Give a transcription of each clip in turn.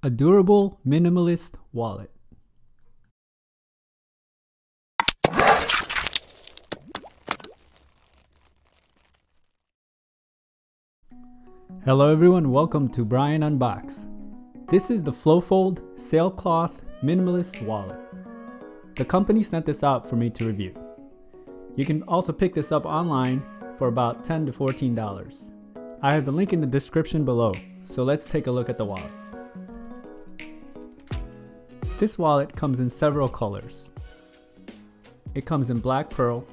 A durable minimalist wallet. Hello everyone, welcome to Brian Unbox. This is the Flowfold Sailcloth Minimalist Wallet. The company sent this out for me to review. You can also pick this up online for about $10 to $14. I have the link in the description below, so let's take a look at the wallet. This wallet comes in several colors. It comes in black pearl,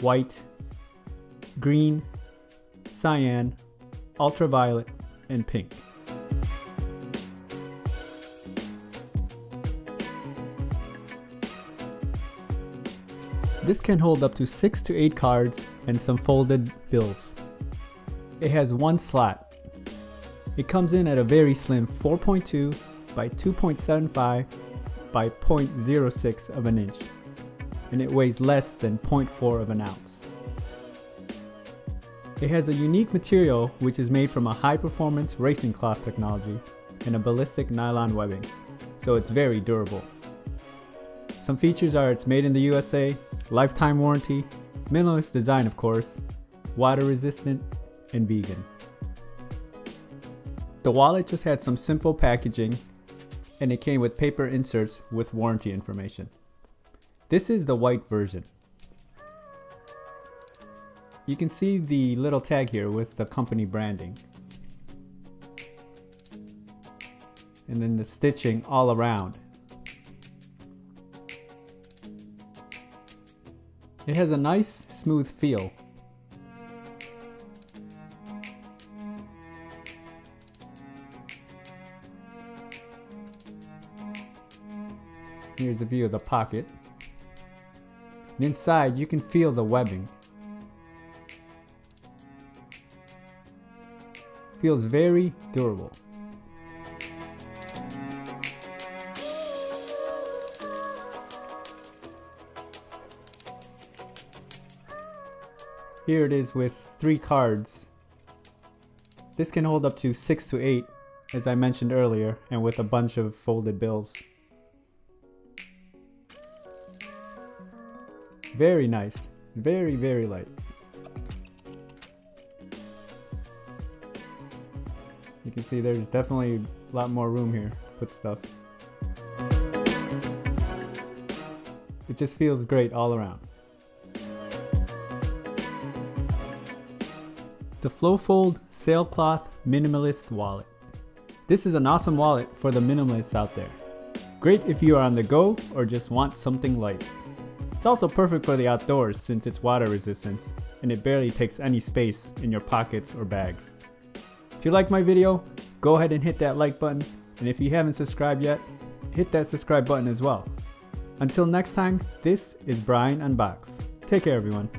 white, green, cyan, ultraviolet, and pink. This can hold up to 6 to 8 cards and some folded bills. It has one slot. It comes in at a very slim 4.2 by 2.75 by 0.06 of an inch, and it weighs less than 0.4 of an ounce. It has a unique material which is made from a high-performance racing cloth technology and a ballistic nylon webbing, so it's very durable. Some features are it's made in the USA, lifetime warranty, minimalist design of course, water resistant, and vegan. The wallet just had some simple packaging, and it came with paper inserts with warranty information. This is the white version. You can see the little tag here with the company branding. And then the stitching all around. It has a nice smooth feel. Here's a view of the pocket. And inside you can feel the webbing. Feels very durable. Here it is with 3 cards. This can hold up to 6 to 8, as I mentioned earlier, and with a bunch of folded bills. Very nice. Very, very light. You can see there's definitely a lot more room here to put stuff. It just feels great all around. The Flowfold Sailcloth Minimalist Wallet. This is an awesome wallet for the minimalists out there. Great if you are on the go or just want something light. It's also perfect for the outdoors since it's water resistant and it barely takes any space in your pockets or bags. If you like my video, go ahead and hit that like button, and if you haven't subscribed yet, hit that subscribe button as well. Until next time, this is Brian Unbox. Take care everyone.